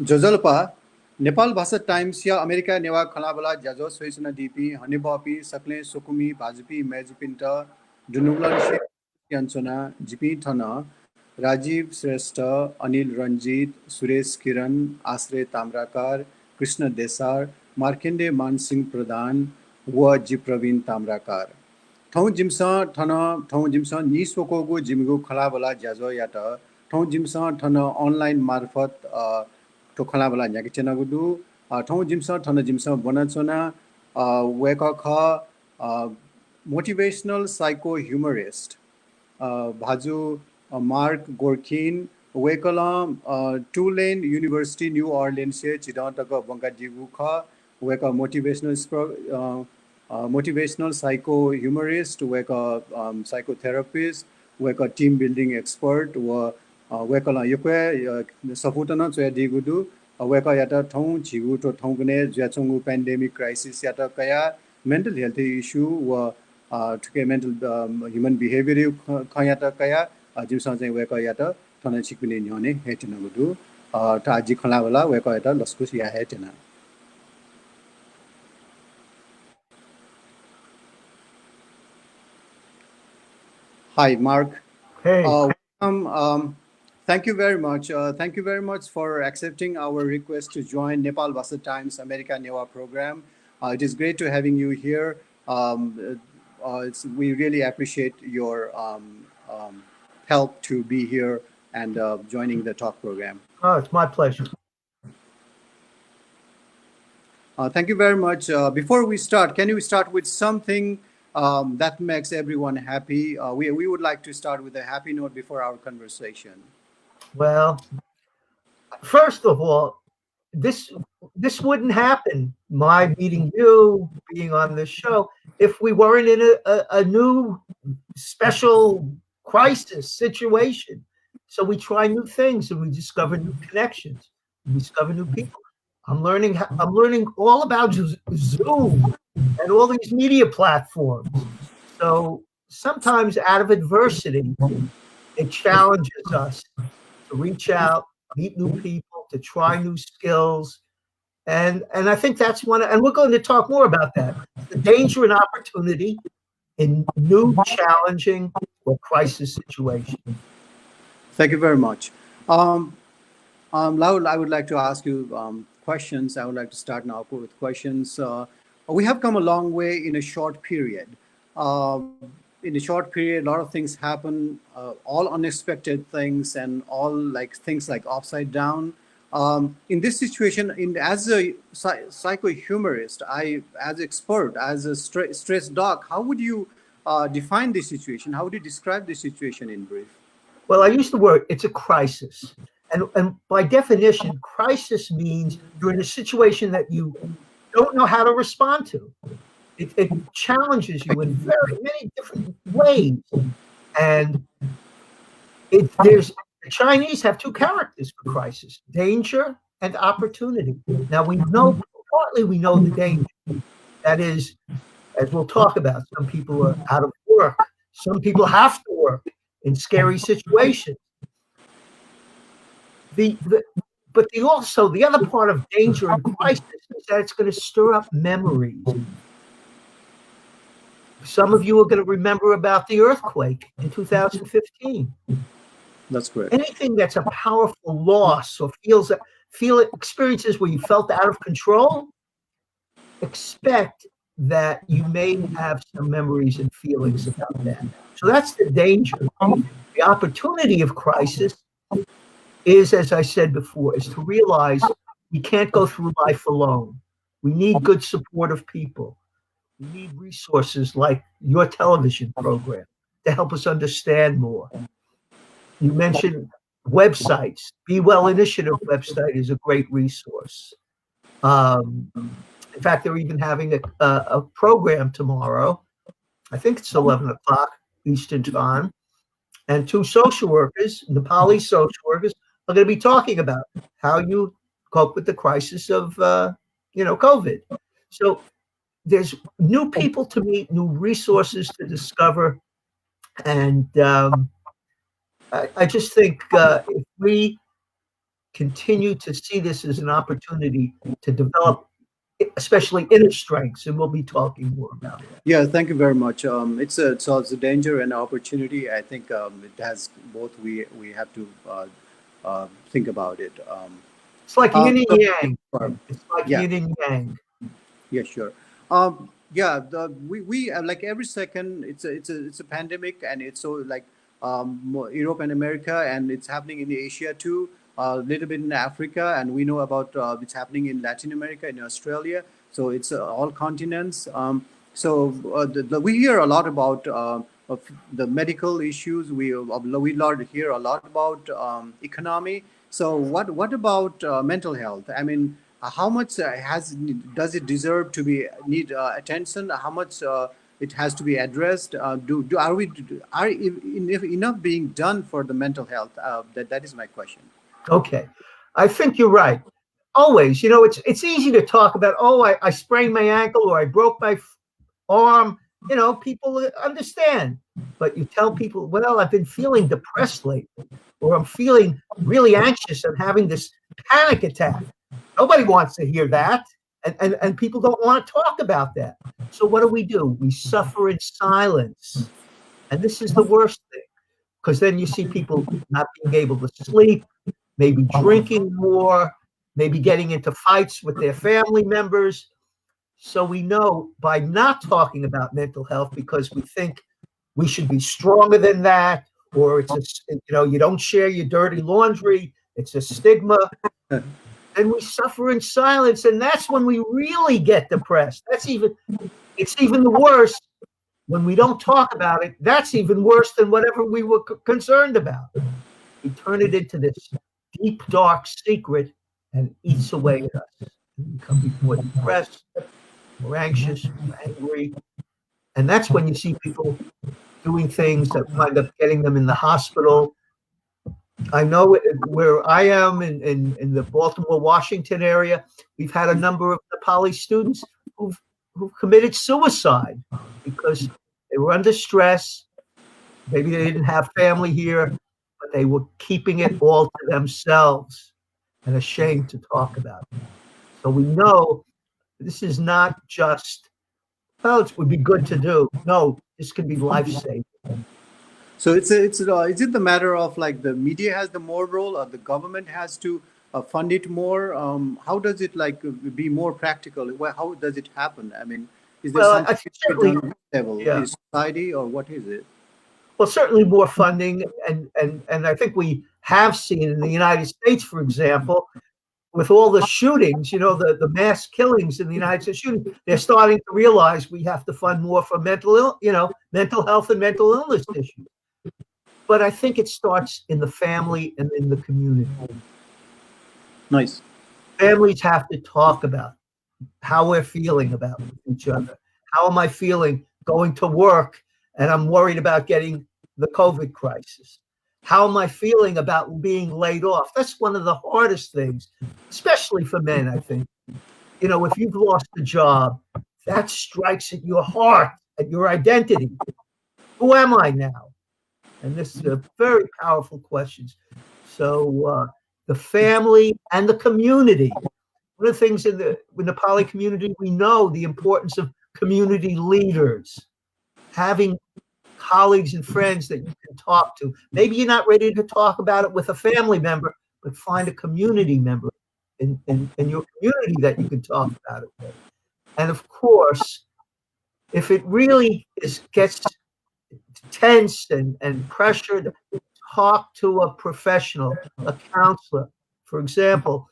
Jojalpa, Nepal Bhasa Times ya America Neva Khalabala Jajo Soisuna DP, Hanibapi, Sakle Sukumi, Bajipi, Mejipinta, Dunuglan Shek Yansona, GP Thana, Rajiv Srestha, Anil Ranjit, Suresh Kiran, Asre Tamrakar, Krishna Desar, Markende Mansingh Pradhan, Wa Jipravin Tamrakar. Thong Jimsa Thana, Thong Jimsa Nisokogo Jimigo Khalabala Jazo Yata, Thong Jimsa Thana online marfat to Khalabala Yakichenagadu, Thong Jimsa Thana Jimsa Bonachona, Weka Kha, motivational psycho humorist. Bhaju Mark Gorkin, Wekala Tulane University New Orleans से चिदांतका बंगा जिगुखा वेका motivational psycho humorist weka psychotherapist weka team building expert wa weka la yokwe safutana chwe digudu weka yata thong chigu to thongne jachongu pandemic crisis yata kaya mental health issue wa to mental human behavior khayata kaya jimsa चाहिँ weka yata thona chikune nyone hetina gudu ta aji khla wala weka yata laskus ya hetina. Hi, Mark. Hey. Thank you very much. Thank you very much for accepting our request to join Nepalbhasa Times America Newa program. It is great to having you here. We really appreciate your help to be here and joining the talk program. Oh, it's my pleasure. Thank you very much. Before we start, can you start with something that makes everyone happy? We would like to start with a happy note before our conversation. Well, first of all, this wouldn't happen, my meeting you, being on this show, if we weren't in a new special crisis situation. So we try new things and we discover new connections, we discover new people. I'm learning all about Zoom and all these media platforms. So sometimes out of adversity, it challenges us to reach out, meet new people, to try new skills. And I think that's one, and we're going to talk more about that. The danger and opportunity in new, challenging, or crisis situations. Thank you very much. Laul, I would like to ask you questions. I would like to start now with questions. We have come a long way in a short period. In a short period, a lot of things happen, all unexpected things, and all like things like upside down. In this situation, as a psycho-humorist, as expert, as a stress doc, how would you define this situation? How would you describe this situation in brief? Well, I use the word, it's a crisis. And by definition, crisis means you're in a situation that you don't know how to respond to. It challenges you in very many different ways. And the Chinese have two characters for crisis: danger and opportunity. Now partly we know the danger. That is, as we'll talk about, some people are out of work. Some people have to work in scary situations. But the other part of danger and crisis is that it's going to stir up memories. Some of you are going to remember about the earthquake in 2015. That's correct. Anything that's a powerful loss or experiences where you felt out of control, expect that you may have some memories and feelings about that. So that's the danger. The opportunity of crisis is, as I said before, is to realize we can't go through life alone. We need good supportive people. We need resources like your television program to help us understand more. You mentioned websites. Be Well Initiative website is a great resource. In fact, they're even having a program tomorrow. I think it's 11 o'clock Eastern time. And two social workers, Nepali social workers, are going to be talking about how you cope with the crisis of, COVID. So there's new people to meet, new resources to discover. And I just think if we continue to see this as an opportunity to develop, especially inner strengths, and we'll be talking more about that. Yeah, thank you very much. It's a danger and opportunity. I think it has both. We have to think about it. It's like yin and So, yang. It's like yeah, yin and yang. yeah, sure. Yeah, we like every second it's a pandemic, and it's so like Europe and America, and it's happening in Asia too, a little bit in Africa, and we know about it's happening in Latin America, in Australia. So it's all continents. We hear a lot about of the medical issues. We hear a lot about economy. So what about mental health? I mean, how much does it deserve to be need attention? How much it has to be addressed? Do are we are enough being done for the mental health? That is my question. Okay. I think you're right. Always, it's easy to talk about, oh, I sprained my ankle or I broke my arm. People understand. But you tell people, well, I've been feeling depressed lately, or I'm feeling really anxious and having this panic attack. Nobody wants to hear that. And people don't want to talk about that. So what do? We suffer in silence. And this is the worst thing, because then you see people not being able to sleep, maybe drinking more, maybe getting into fights with their family members. So we know by not talking about mental health, because we think we should be stronger than that, or you don't share your dirty laundry, it's a stigma, and we suffer in silence, and that's when we really get depressed. It's even the worst when we don't talk about it. That's even worse than whatever we were concerned about. We turn it into this deep, dark secret, and it eats away at us. We become more depressed, more anxious, more angry. And that's when you see people doing things that wind up getting them in the hospital. I know where I am in the Baltimore, Washington area, we've had a number of Nepali students who've committed suicide because they were under stress. Maybe they didn't have family here, but they were keeping it all to themselves and ashamed to talk about it. So we know this is not just, well, it would be good to do. No, this can be life-saving. So is it the matter of like the media has the more role, or the government has to fund it more? How does it like be more practical? How does it happen? I mean, is there Well, I something think to be certainly, done at that level? yeah. Is society, or what is it? Well, certainly more funding, and I think we have seen in the United States, for example, with all the shootings, the mass killings in the United States shooting, they're starting to realize we have to fund more for mental health and mental illness issues. But I think it starts in the family and in the community. Nice. Families have to talk about how we're feeling about each other. How am I feeling going to work and I'm worried about getting the COVID crisis? How am I feeling about being laid off? That's one of the hardest things, especially for men, I think. If you've lost a job, that strikes at your heart, at your identity. Who am I now? And this is a very powerful questions. So the family and the community. One of the things in the Nepali community, we know the importance of community leaders, having colleagues and friends that you can talk to. Maybe you're not ready to talk about it with a family member, but find a community member in your community that you can talk about it with. And of course, if it really gets tense and pressured, talk to a professional, a counselor. For example,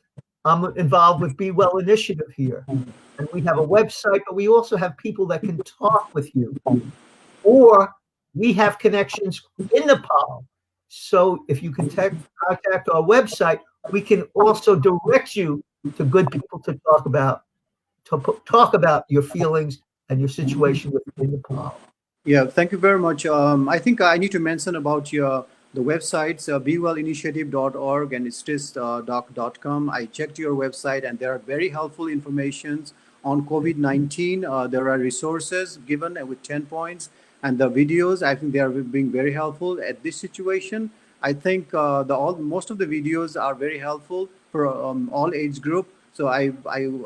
I'm involved with Be Well Initiative here, and we have a website, but we also have people that can talk with you. Or we have connections in Nepal. So if you can contact our website, we can also direct you to good people to talk about your feelings and your situation within Nepal. Yeah, thank you very much. I think I need to mention about the websites, bewellinitiative.org and stisdoc.com. I checked your website, and there are very helpful informations on COVID-19. There are resources given with 10 points, and the videos, I think they are being very helpful at this situation. I think the all most of the videos are very helpful for all age group. So I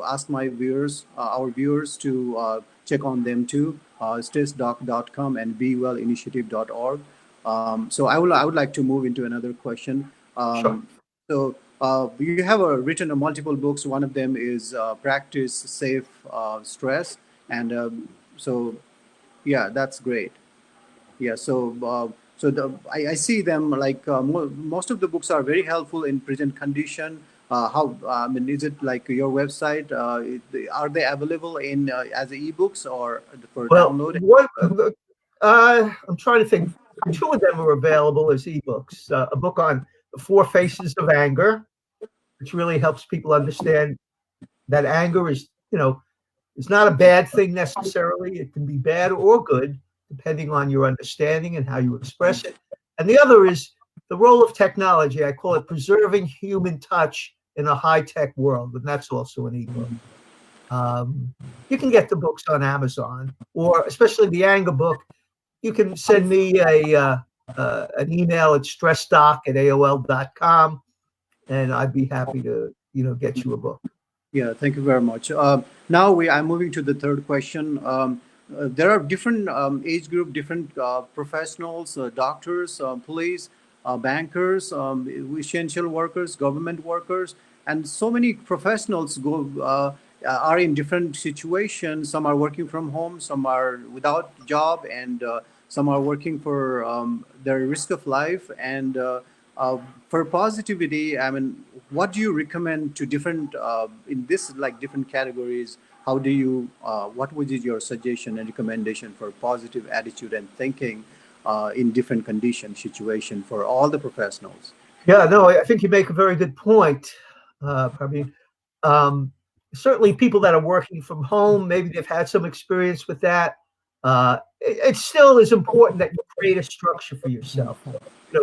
ask my viewers, our viewers, to check on them too. Stressdoc.com and bewellinitiative.org. So I would like to move into another question. Sure. So you have written multiple books. One of them is Practice Safe Stress, and so yeah, that's great. Yeah, I see them like most of the books are very helpful in present condition. How I mean, is it like your website? Are they available in as ebooks or for Well, download? I'm trying to think. Two of them are available as ebooks. A book on the four faces of anger, which really helps people understand that anger is, it's not a bad thing necessarily. It can be bad or good, depending on your understanding and how you express it. And the other is the role of technology. I call it preserving human touch in a high-tech world, and that's also an ebook. You can get the books on Amazon, or especially the anger book. You can send me an email at stressdoc@aol.com, and I'd be happy to get you a book. Yeah, thank you very much. Now I'm moving to the third question. There are different age group, different professionals, doctors, police, bankers, essential workers, government workers, and so many professionals are in different situations. Some are working from home, some are without job, and some are working for their risk of life. And for positivity, I mean, what do you recommend to different in this like different categories? How do you what would be your suggestion and recommendation for positive attitude and thinking in different condition situation for all the professionals? Yeah, no, I think you make a very good point. I mean, certainly people that are working from home, maybe they've had some experience with that. It still is important that you create a structure for yourself.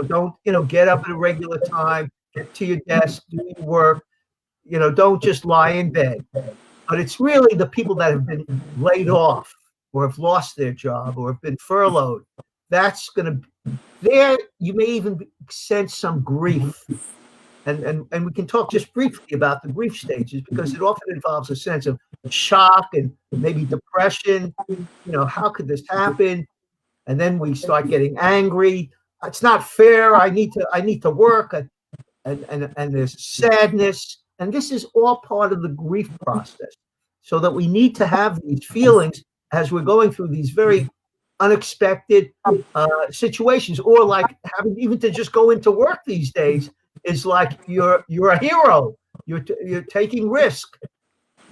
Don't get up at a regular time, get to your desk, do your work. Don't just lie in bed. But it's really the people that have been laid off or have lost their job or have been furloughed. That's going to there. You may even sense some grief, and we can talk just briefly about the grief stages because it often involves a sense of shock and maybe depression. How could this happen? And then we start getting angry. It's not fair. I need to work, and there's sadness, and this is all part of the grief process. So that we need to have these feelings as we're going through these very unexpected situations, or like having even to just go into work these days is like you're a hero. You're taking risk.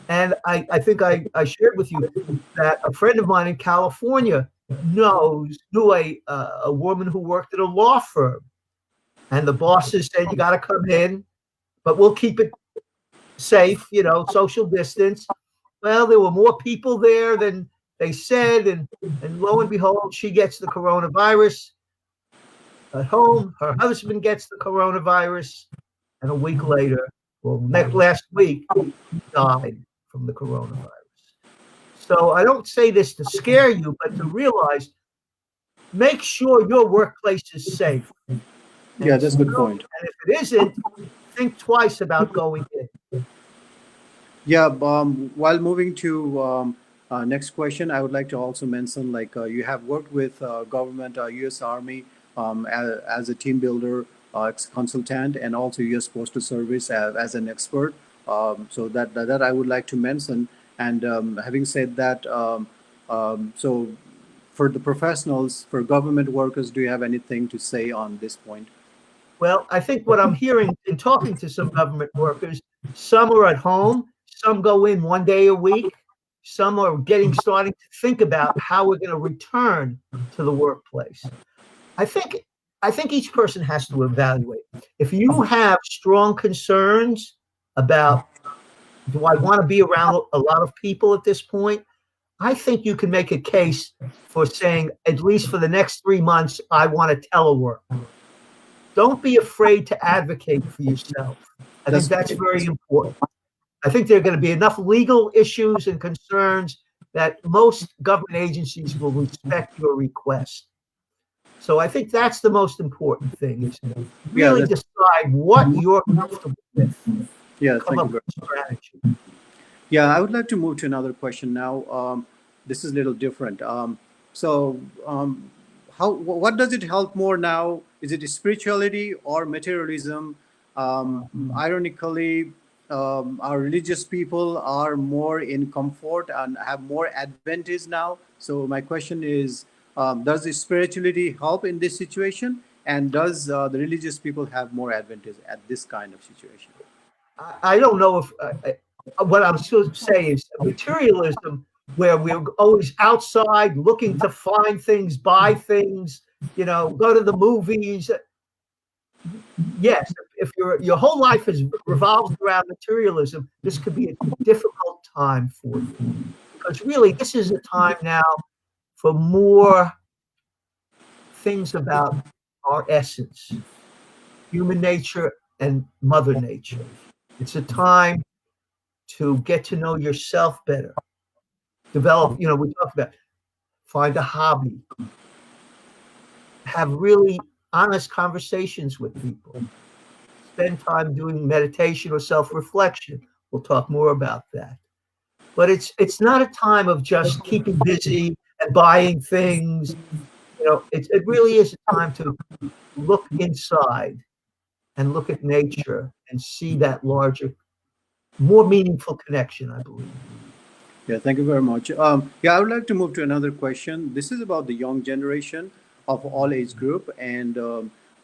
And I think I shared with you that a friend of mine in California knew a woman who worked at a law firm, and the bosses said you got to come in, but we'll keep it safe, social distance. Well, there were more people there than they said, and lo and behold, she gets the coronavirus at home. Her husband gets the coronavirus, and a week later, last week, he died from the coronavirus. So I don't say this to scare you, but to realize, make sure your workplace is safe. Yeah, that's a good point. And if it isn't, think twice about going in. Yeah, while moving to next question, I would like to also mention like you have worked with government, U.S. Army as a team builder, consultant, and also U.S. Postal Service as an expert. So that I would like to mention. And having said that, so for the professionals, for government workers, do you have anything to say on this point? Well, I think what I'm hearing in talking to some government workers, some are at home, some go in one day a week, some are starting to think about how we're going to return to the workplace. I think each person has to evaluate. If you have strong concerns about, do I want to be around a lot of people at this point? I think you can make a case for saying, at least for the next 3 months, I want to telework. Don't be afraid to advocate for yourself. I think that's very important. I think there are going to be enough legal issues and concerns that most government agencies will respect your request. So I think that's the most important thing, is Yeah, really decide what you're comfortable with yeah. and come Thank you up very with a strategy. Yeah, I would like to move to another question now. This is a little different. So, what does it help more now? Is it spirituality or materialism? Ironically, our religious people are more in comfort and have more advantage now. So, my question is, does the spirituality help in this situation? And does the religious people have more advantage at this kind of situation? I don't know if what I'm supposed to say is materialism, where we're always outside looking to find things, buy things, go to the movies. Yes, if your whole life is revolves around materialism, this could be a difficult time for you, because really this is a time now for more things about our essence, human nature and mother nature. It's a time to get to know yourself better, develop, we talk about find a hobby, have really honest conversations with people, spend time doing meditation or self-reflection. We'll talk more about that. But it's not a time of just keeping busy and buying things. It really is a time to look inside and look at nature and see that larger, more meaningful connection, I believe. Yeah, thank you very much. Yeah, I would like to move to another question. This is about the young generation of all age group, and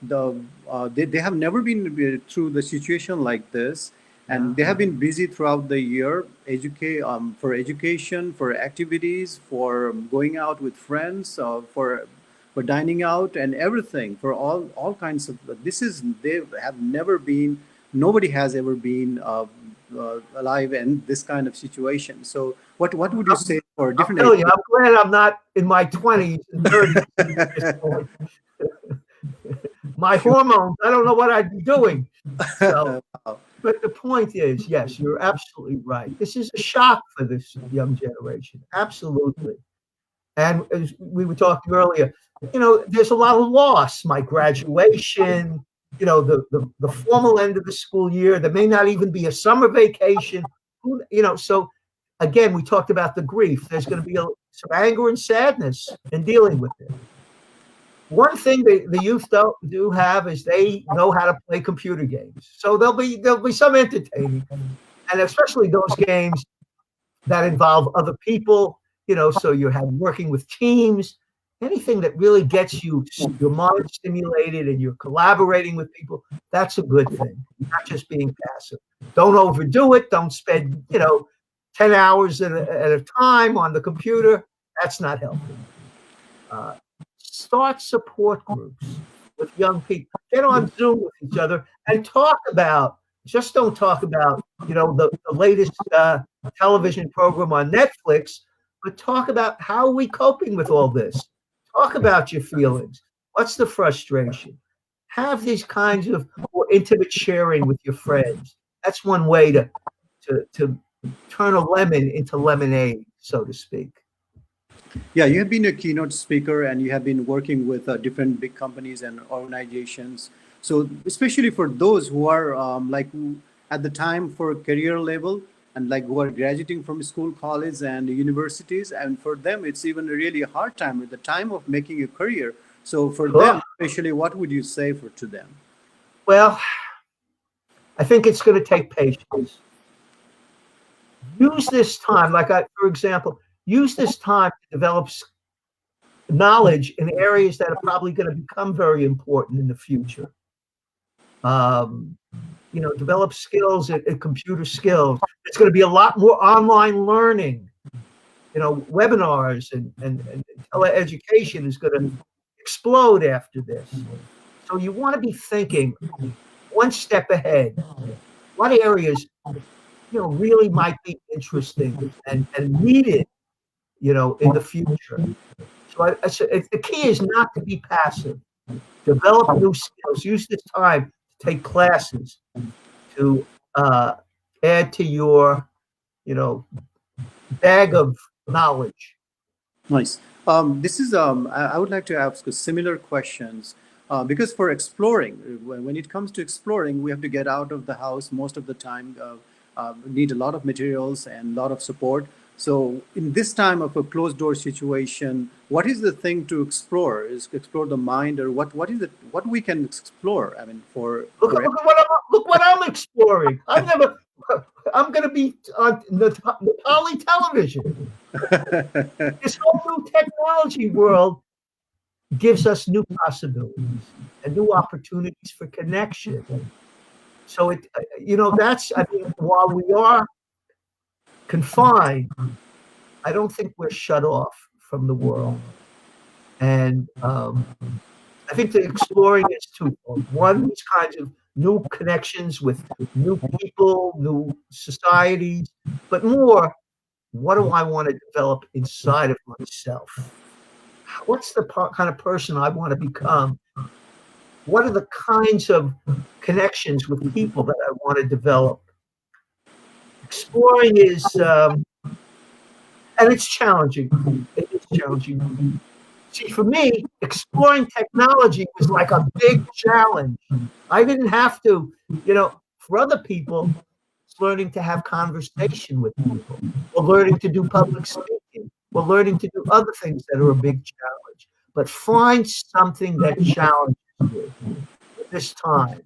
they have never been through the situation like this, and they have been busy throughout the year, for education, for activities, for going out with friends, for dining out and everything, for all kinds of. This is they have never been. Nobody has ever been alive in this kind of situation. So, what would you say for I'll different tell age you, I'm glad I'm not in my 20s and 30s at this point. My Sure. hormones, I don't know what I'd be doing. So, Wow. but the point is, yes, you're absolutely right. This is a shock for this young generation. Absolutely. And as we were talking earlier, there's a lot of loss. My graduation, the formal end of the school year. There may not even be a summer vacation. So again, we talked about the grief. There's going to be some anger and sadness in dealing with it. One thing the youth do have is they know how to play computer games. So there'll be some entertaining, and especially those games that involve other people. So you have working with teams, anything that really gets your mind stimulated and you're collaborating with people. That's a good thing. Not just being passive. Don't overdo it. Don't spend 10 hours at a time on the computer. That's not healthy. Uh, Start support groups with young people. Get on Zoom with each other and just don't talk about, the latest television program on Netflix, but talk about how are we coping with all this. Talk about your feelings. What's the frustration? Have these kinds of more intimate sharing with your friends. That's one way to turn a lemon into lemonade, so to speak. Yeah, you have been a keynote speaker and you have been working with different big companies and organizations. So, especially for those who are at the time for career level and like who are graduating from school, college, and universities, and for them, it's even a really hard time at the time of making a career. So, for Oh, them, especially, what would you say to them? well, I think it's going to take patience. Use this time, for example, use this time to develop knowledge in areas that are probably going to become very important in the future. Um, develop skills at computer skills. There's going to be a lot more online learning. Webinars and teleeducation is going to explode after this. So you want to be thinking one step ahead. What areas really might be interesting and needed in the future. So the key is not to be passive. Develop new skills. Use this time to take classes to add to your, bag of knowledge. Nice. This is I would like to ask similar questions because for exploring, when it comes to exploring, we have to get out of the house most of the time. Need a lot of materials and a lot of support. So in this time of a closed door situation, what is the thing to explore? Is explore the mind, or what is it? What we can explore? I mean, Look what I'm exploring. I'm going to be on Nepali television. This whole new technology world gives us new possibilities and new opportunities for connection. So that's, I mean, while we are confined, I don't think we're shut off from the world. And I think the exploring is twofold. One, these kinds of new connections with new people, new societies, but more, what do I want to develop inside of myself? What's the kind of person I want to become? What are the kinds of connections with people that I want to develop? Exploring is, and it's challenging. It is challenging. See, for me, exploring technology was like a big challenge. I didn't have to, for other people, it's learning to have conversation with people, or learning to do public speaking, or learning to do other things that are a big challenge. But find something that challenges you at this time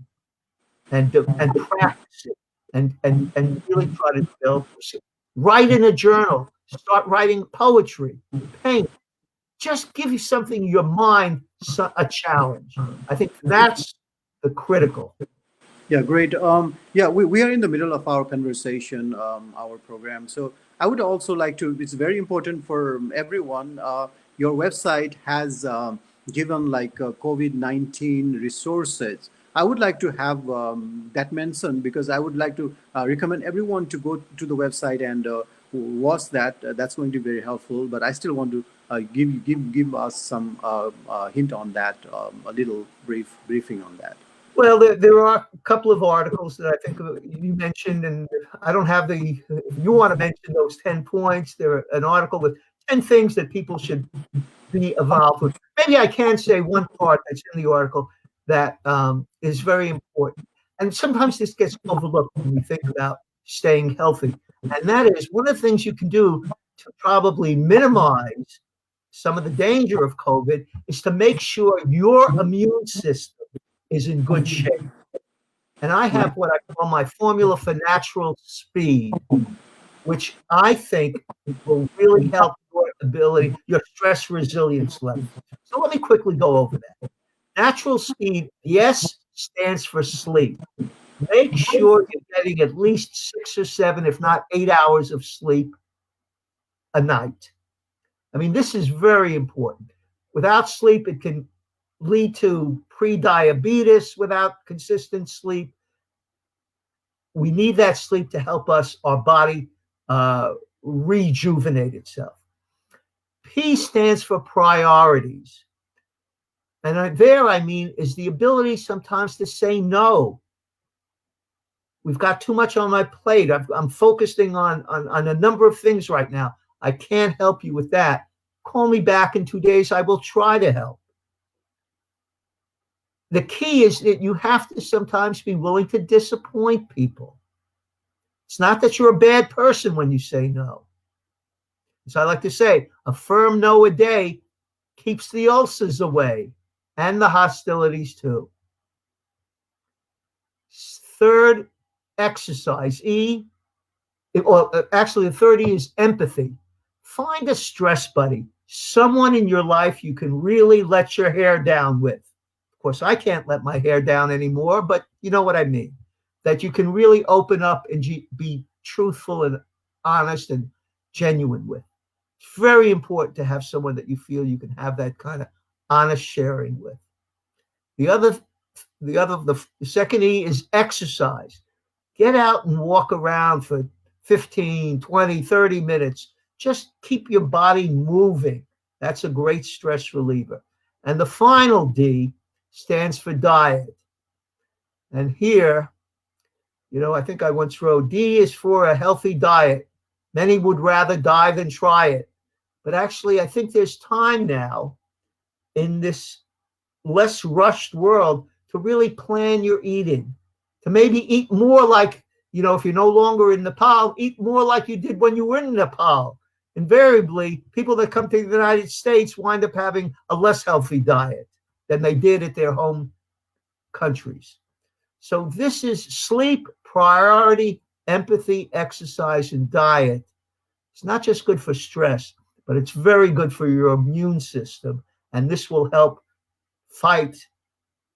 and practice it and really try to develop it. Write in a journal, start writing poetry, paint. Just give you something in your mind, a challenge. I think that's the critical. Yeah, great. Yeah, we are in the middle of our conversation, our program. So I would also like to, it's very important for everyone. Your website has given like COVID-19 resources. I would like to have that mentioned because I would like to recommend everyone to go to the website and watch that. That's going to be very helpful. But I still want to give us some hint on that, a little briefing on that. Well, there are a couple of articles that I think you mentioned, and I don't have the. If you want to mention those 10 points, there an article with 10 things that people should be involved with. Maybe I can say one part that's in the article that is very important, and sometimes this gets overlooked when we think about staying healthy, and that is one of the things you can do to probably minimize some of the danger of COVID is to make sure your immune system is in good shape. And I have what I call my formula for natural speed, which I think will really help your ability, your stress resilience level. So let me quickly go over that. Natural speed, the S stands for sleep. Make sure you're getting at least 6 or 7, if not 8 hours of sleep a night. I mean, this is very important. Without sleep, it can lead to pre-diabetes without consistent sleep. We need that sleep to help us, our body, rejuvenate itself. P stands for priorities. And there, I mean, is the ability sometimes to say no. We've got too much on my plate. I'm focusing on a number of things right now. I can't help you with that. Call me back in 2 days. I will try to help. The key is that you have to sometimes be willing to disappoint people. It's not that you're a bad person when you say no. As I like to say, a firm no a day keeps the ulcers away and the hostilities too. Third, exercise. Actually, the third E is empathy. Find a stress buddy, someone in your life you can really let your hair down with. Of course, I can't let my hair down anymore, but you know what I mean. That you can really open up and be truthful and honest and genuine with. It's very important to have someone that you feel you can have that kind of honest sharing with. The second E is exercise. Get out and walk around for 15, 20, 30 minutes. Just keep your body moving. That's a great stress reliever. And the final D stands for diet. And here, I think I once wrote, D is for a healthy diet. Many would rather die than try it. but actually, I think there's time now in this less rushed world to really plan your eating, to maybe eat more like, if you're no longer in Nepal, eat more like you did when you were in Nepal. Invariably, people that come to the United States wind up having a less healthy diet than they did at their home countries. So this is sleep, priority, empathy, exercise, and diet. It's not just good for stress, but it's very good for your immune system. And this will help fight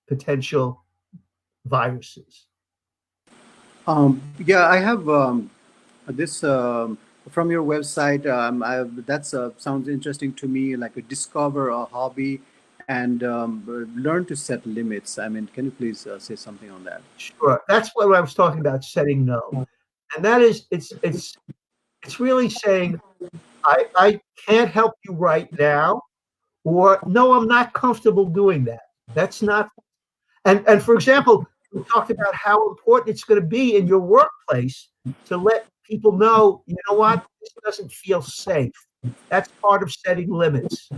potential viruses. Yeah, I have this from your website. That's sounds interesting to me. Like discover a hobby and learn to set limits. I mean, can you please say something on that? Sure. That's what I was talking about, setting no. And that is, it's really saying, I can't help you right now, or no, I'm not comfortable doing that. That's not, and for example, we talked about how important it's going to be in your workplace to let people know, you know what, this doesn't feel safe. That's part of setting limits.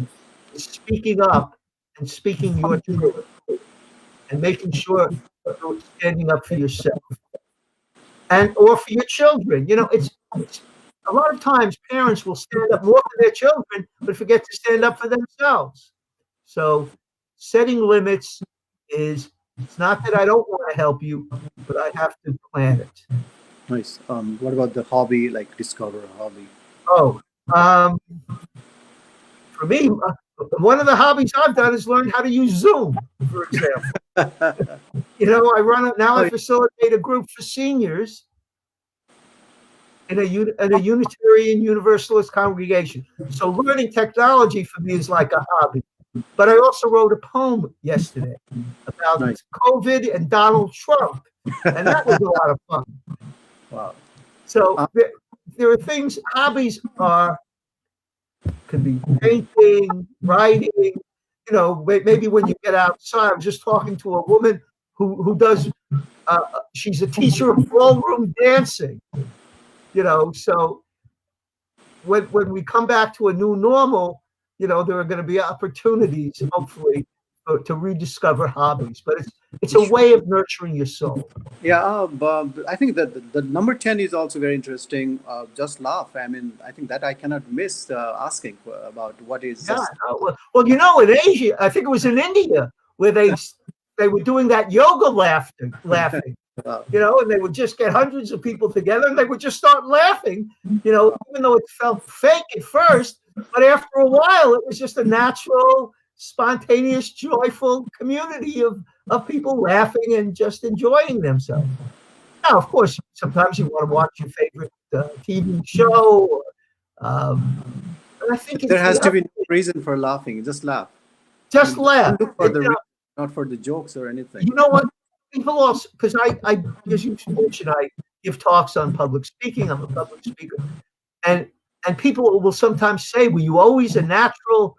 Speaking up and speaking your truth and making sure you're standing up for yourself and or for your children. It's a lot of times parents will stand up more for their children but forget to stand up for themselves. So setting limits is, it's not that I don't want to help you, but I have to plan it. Nice. What about the hobby? Like discover a hobby. Oh, um, for me, one of the hobbies I've done is learn how to use Zoom, for example. I facilitate a group for seniors in a Unitarian Universalist congregation. So learning technology for me is like a hobby. But I also wrote a poem yesterday about Nice. COVID and Donald Trump, and that was a lot of fun. Wow. So there are things, hobbies could be painting, writing. Maybe when you get outside. I was just talking to a woman who does. She's a teacher of ballroom dancing. So when we come back to a new normal, there are going to be opportunities, hopefully, to rediscover hobbies. But it's a way of nurturing your soul. Yeah, I think that the number 10 is also very interesting. Just laugh. I mean, I think that I cannot miss asking about what is Yeah. just. Well, in Asia, I think it was in India, where they were doing that yoga laughing. And they would just get hundreds of people together and they would just start laughing, even though it felt fake at first. But after a while, it was just a natural, spontaneous, joyful community of people laughing and just enjoying themselves. Now, of course, sometimes you want to watch your favorite TV show. But I think There has to be no reason for laughing. Just laugh. Just laugh. Look for the reason, not for the jokes or anything. You know what? People also, because I, as you mentioned, I give talks on public speaking. I'm a public speaker, and people will sometimes say, "Were you always a natural?"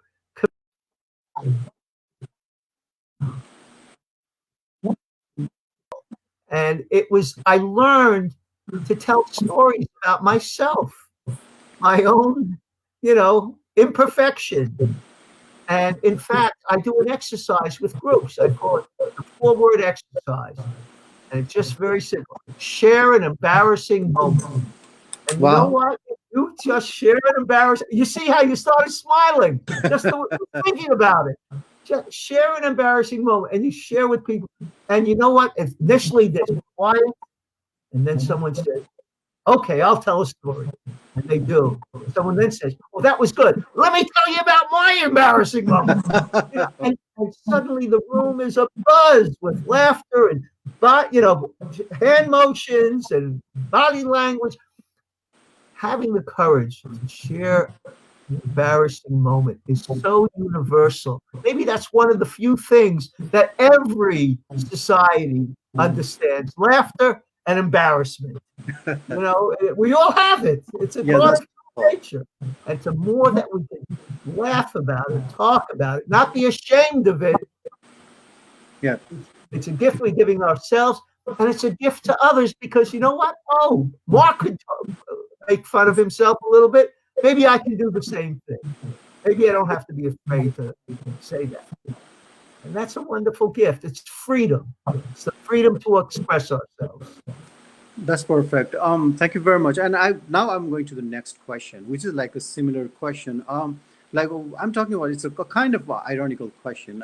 And I learned to tell stories about myself, my own, imperfection. And in fact, I do an exercise with groups. I call it the 4-word exercise. And it's just very simple. Share an embarrassing moment. And you know what? You just share an embarrassing. You see how you started smiling just thinking about it. Just share an embarrassing moment, and you share with people. And you know what? Initially, there's quiet, and then someone says, "Okay, I'll tell a story." And they do. Someone then says, "Well, that was good. Let me tell you about my embarrassing moment." and suddenly the room is abuzz with laughter and hand motions and body language. Having the courage to share an embarrassing moment is so universal. Maybe that's one of the few things that every society understands: laughter and embarrassment. We all have it. It's a part of nature. And the more that we can laugh about it, talk about it, not be ashamed of it. Yeah. It's a gift we're giving ourselves, and it's a gift to others, because you know what? Oh, Mark could make fun of himself a little bit. maybe I can do the same thing. Maybe I don't have to be afraid to say that. And that's a wonderful gift. It's freedom. It's the freedom to express ourselves. That's perfect. Thank you very much. And I'm going to the next question, which is like a similar question. Like I'm talking about, it's a kind of ironical question.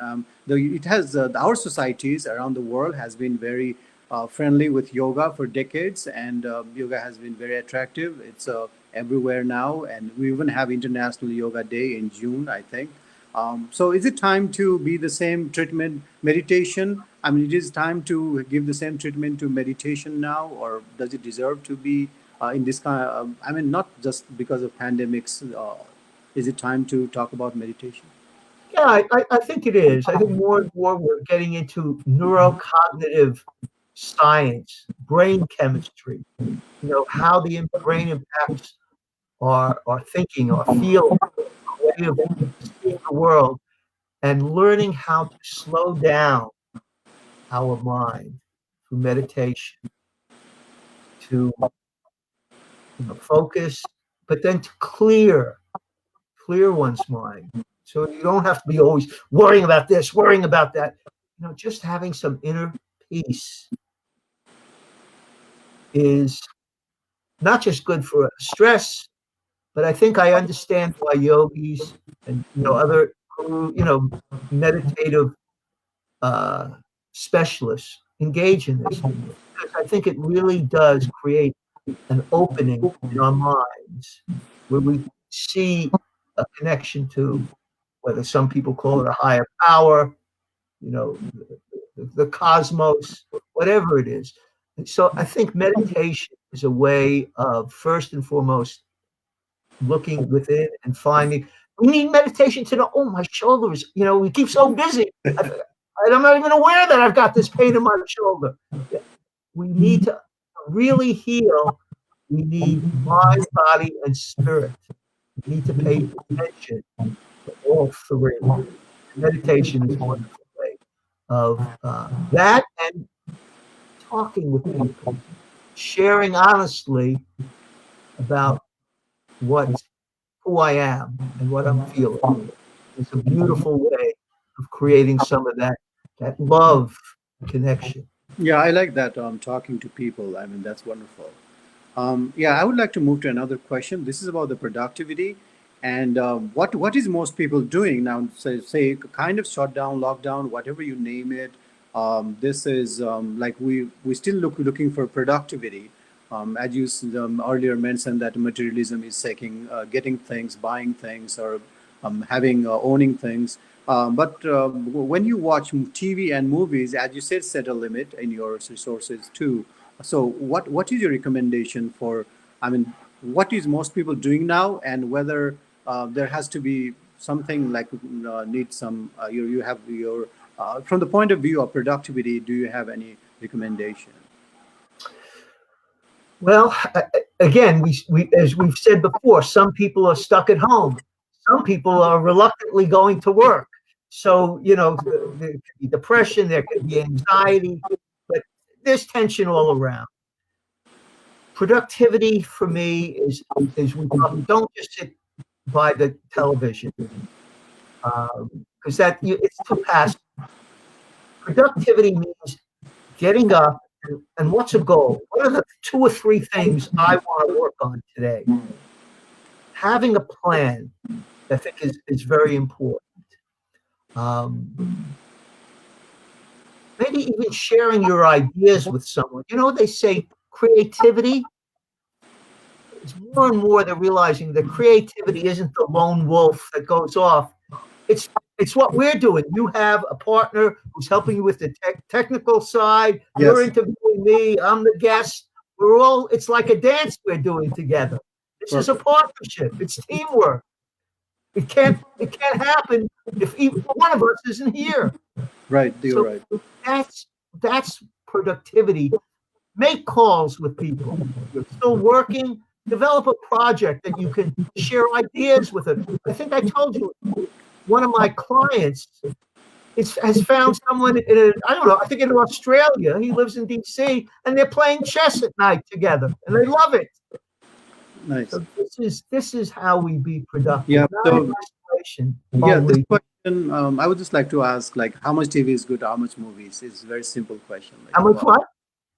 It has our societies around the world has been very friendly with yoga for decades, and yoga has been very attractive. It's everywhere now, and we even have International Yoga Day in June, I think. So is it time to be the same treatment meditation? I mean, it is time to give the same treatment to meditation now, or does it deserve to be in this kind? I mean, not just because of pandemics. Is it time to talk about meditation? Yeah, I think it is. I think more and more we're getting into neurocognitive science, brain chemistry, how the brain impacts our thinking, our feeling, our way of seeing the world, and learning how to slow down our mind through meditation, to focus, but then to clear one's mind. So you don't have to be always worrying about this, worrying about that. Just having some inner peace is not just good for stress, but I think I understand why yogis and other meditative uh, specialists engage in this. Because I think it really does create an opening in our minds where we see a connection to, whether some people call it a higher power, the cosmos, whatever it is. And so I think meditation is a way of, first and foremost, looking within and finding. We need meditation to know, oh, my shoulders, we keep so busy. I'm not even aware that I've got this pain in my shoulder. We need to really heal. We need mind, body, and spirit. We need to pay attention to all three. Meditation is a wonderful way of that, and talking with people, sharing honestly about who I am and what I'm feeling. It's a beautiful way of creating some of that love connection. Yeah, I like that. Talking to people. I mean, that's wonderful. Yeah, I would like to move to another question. This is about the productivity, and what is most people doing now? Say kind of shutdown, lockdown, whatever you name it. This is like we still looking for productivity. As you earlier mentioned, that materialism is seeking getting things, buying things, or having owning things. But when you watch TV and movies, as you said, set a limit in your resources too. So what is your recommendation for? I mean, what is most people doing now, and whether there has to be something like need some you have your from the point of view of productivity. Do you have any recommendation? Well, again, we as we've said before, some people are stuck at home. Some people are reluctantly going to work. So, there could be depression, there could be anxiety, but there's tension all around. Productivity for me is we don't just sit by the television, because it's too passive. Productivity means getting up and what's a goal? What are the 2 or 3 things I want to work on today? Having a plan, I think, is very important. Maybe even sharing your ideas with someone. They say creativity. It's more and more they're realizing that creativity isn't the lone wolf that goes off. It's what we're doing. You have a partner who's helping you with the technical side. You're Yes. interviewing me. I'm the guest. It's like a dance we're doing together. This is a Perfect. partnership. It's teamwork. It can't happen if even one of us isn't here. Right. You're So right. that's productivity. Make calls with people. You're still working. Develop a project that you can share ideas with it. I think I told you one of my clients has found someone I don't know, I think in Australia. He lives in DC, and they're playing chess at night together, and they love it. Nice. So this is how we be productive, Yeah. not in So isolation yeah, this only. question, I would just like to ask, like, how much TV is good, how much movies? It's a very simple question. Like, How much what?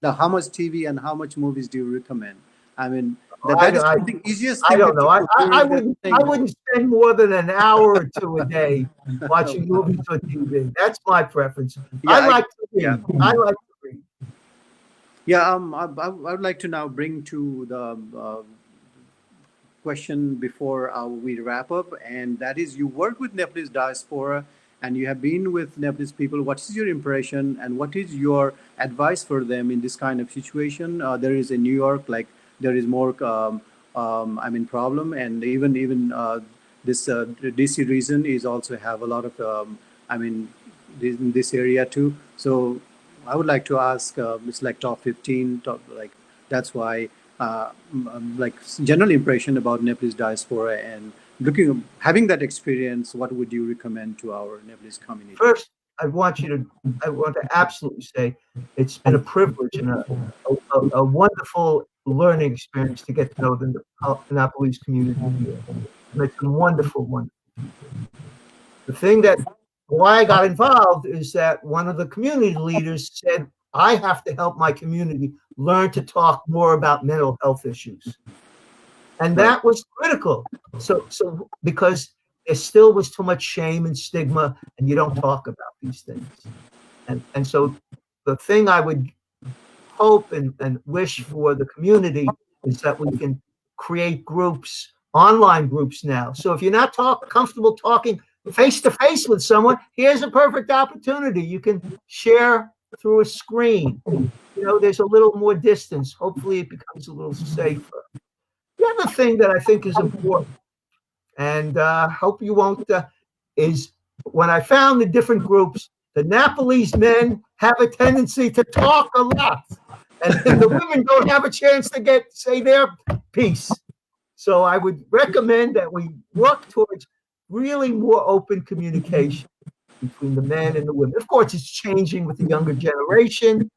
the how much TV and how much movies do you recommend? I mean, that I, that is I, something easiest I thing to don't know. I, do I, I during the wouldn't I thing. wouldn't spend more than an hour or two a day watching movies or TV. That's my preference. I Yeah, I like to yeah. read. I like to read. Yeah, I would like to now bring to the question before we wrap up, and that is, you work with Nepalese diaspora and you have been with Nepalese people. What is your impression and what is your advice for them in this kind of situation? There is in New York, like there is more, I mean, problem, and even this DC region is also have a lot of, I mean, in this area too. So I would like to ask, it's like top 15, top like that's why like general impression about Nepalese diaspora and looking having that experience. What would you recommend to our Nepalese community? First, I want to absolutely say it's been a privilege and a wonderful learning experience to get to know the Nepalese community here. Met some wonderful, wonderful people. The thing that why I got involved is that one of the community leaders said, I have to help my community learn to talk more about mental health issues. And Right. that was critical. So because there still was too much shame and stigma, and you don't talk about these things. And so the thing I would hope and wish for the community is that we can create groups, online groups now. So if you're not comfortable talking face to face with someone, here's a perfect opportunity. You can share through a screen. You know, there's a little more distance. Hopefully, it becomes a little safer. The other thing that I think is important, and hope you won't, is when I found the different groups, the Nepalese men have a tendency to talk a lot, and the women don't have a chance to say their piece. So I would recommend that we work towards really more open communication between the men and the women. Of course, it's changing with the younger generation,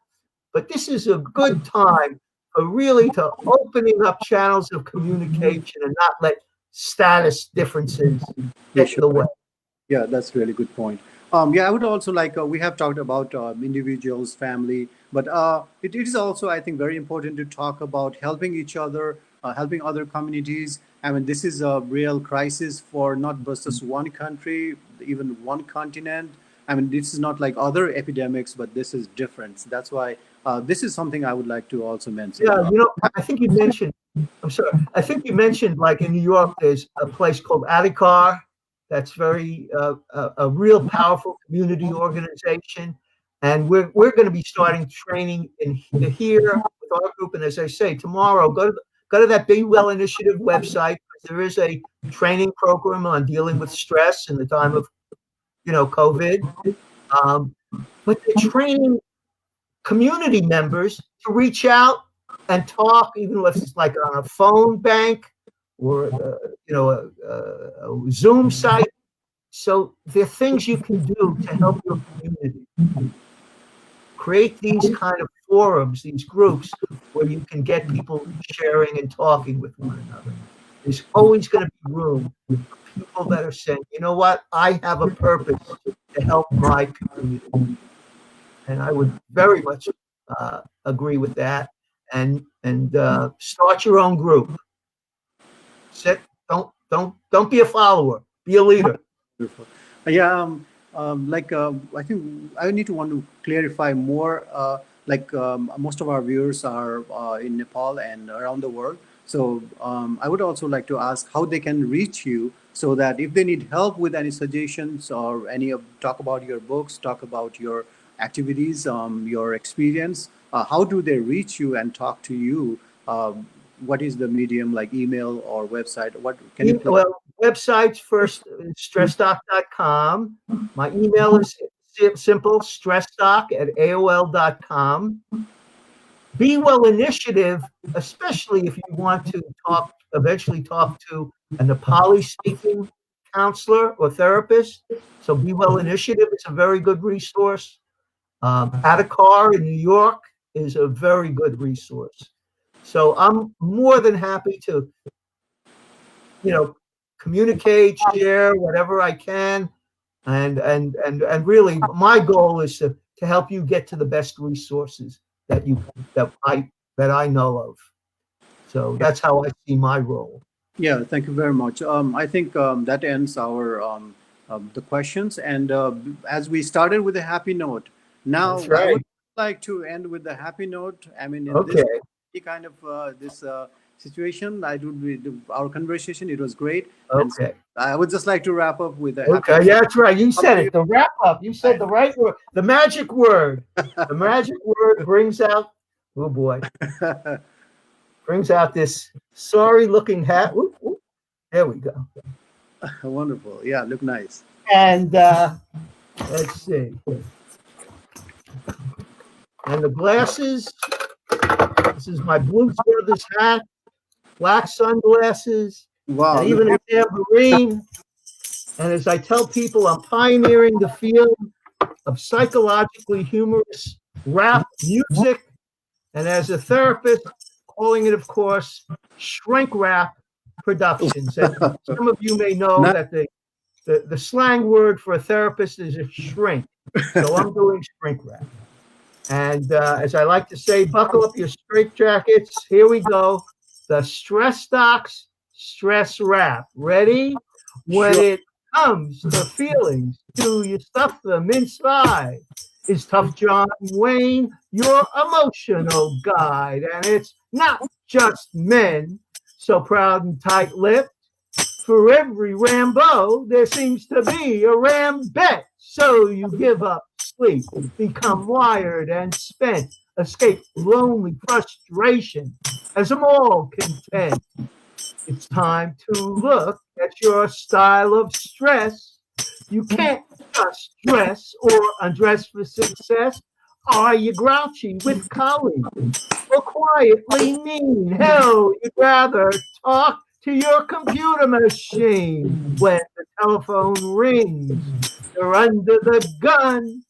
but this is a good time for really to opening up channels of communication and not let status differences Yeah, get in sure. the way. Yeah, that's really good point. Yeah, I would also like, we have talked about individuals, family, but it is also, I think, very important to talk about helping each other, helping other communities. I mean, this is a real crisis for not just one country, even one continent. I mean, this is not like other epidemics, but this is different. That's why this is something I would like to also mention. Yeah, I think you mentioned. I'm sorry. I think you mentioned like in New York, there's a place called Adhikar that's very a real powerful community organization, and we're going to be starting training in here with our group. And as I say, tomorrow go to that Be Well Initiative website. There is a training program on dealing with stress in the time of COVID. Um, but they're training community members to reach out and talk, even if it's like on a phone bank or a Zoom site. So there are things you can do to help your community. Create these kind of forums, these groups where you can get people sharing and talking with one another. There's always going to be room for people that are saying, you know what, I have a purpose to help my community. And I would very much agree with that. And start your own group. Sit. Don't be a follower. Be a leader. Beautiful. Yeah, like I think I need to want to clarify more. Like most of our viewers are in Nepal and around the world. So I would also like to ask how they can reach you, so that if they need help with any suggestions or any of talk about your books, talk about your activities, your experience, how do they reach you and talk to you? What is the medium, like email or website? What can you please? Well, websites first, stressdoc.com. My email is simple, stressdoc at AOL.com. Be Well Initiative, especially if you want to eventually talk to a Nepali speaking counselor or therapist. So Be Well Initiative is a very good resource. Adhikar in New York is a very good resource. So I'm more than happy to communicate, share whatever I can, and really, my goal is to help you get to the best resources that I know of. So that's how I see my role. Yeah, thank you very much. I think that ends our the questions. And as we started with a happy note, now That's I right. would like to end with a happy note. I mean, in Okay. this kind of this situation, I would be our conversation. It was great, and Okay. I would just like to wrap up with a happy Okay. Yeah, that's right. You Up said to it. The wrap up. You said the right word. The magic word. The magic word brings out. Oh boy. you. Brings out this sorry looking hat. Whoop, whoop. There we go. Wonderful. Yeah, look nice. And let's see. And the glasses. This is my Blues Brothers hat, black sunglasses, Wow. and even a tambourine. And as I tell people, I'm pioneering the field of psychologically humorous rap music. And as a therapist, calling it, of course, shrink rap productions. And some of you may know that the slang word for a therapist is a shrink. So I'm doing shrink rap. And as I like to say, buckle up your straitjackets. Here we go. The Stress Docs Stress Rap. Ready? When Sure. it comes to feelings, do you stuff them inside? Is Tough John Wayne your emotional guide? And it's not just men so proud and tight-lipped. For every Rambo, there seems to be a Rambet. So you give up sleep, become wired and spent, escape lonely frustration, as them all content. It's time to look at your style of stress. You can't just dress or undress for success. Are you grouchy with colleagues or quietly mean? Hell, you'd rather talk to your computer machine when the telephone rings. You're under the gun.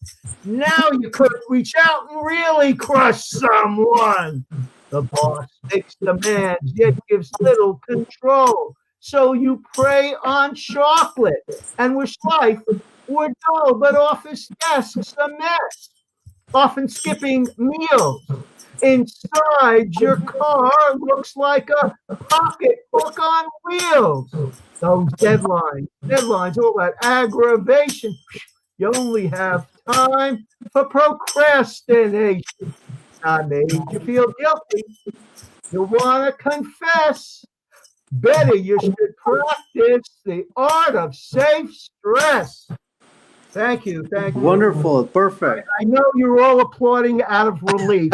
Now you could reach out and really crush someone. The boss makes demands, yet gives little control. So you prey on chocolate and wish life were dull, but office desks a mess, often skipping meals. Inside your car looks like a pocketbook on wheels. Those deadlines, all that aggravation. You only have time for procrastination. I made you feel guilty. You want to confess. Better you should practice the art of safe stress. Thank you. Thank you. Wonderful. Perfect. I know you're all applauding out of relief.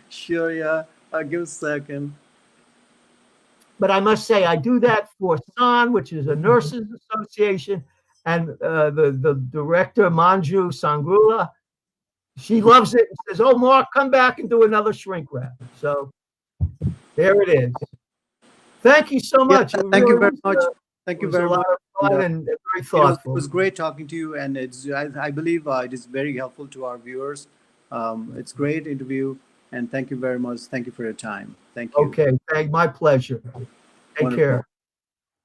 Sure, yeah. I'll give a second. But I must say, I do that for SAN, which is a nurses association, and the director, Manju Sangrula, she loves it and says, "Oh, Mark, come back and do another shrink wrap." So there it is. Thank you so much. Yeah, thank you very much. Thank you very a lot much. of fun and very thoughtful. It was great talking to you, and I believe it is very helpful to our viewers. It's great interview, and thank you very much. Thank you for your time. Thank you. Okay, my pleasure. Take Wonderful. care.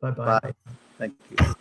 Bye-bye. Bye. Thank you.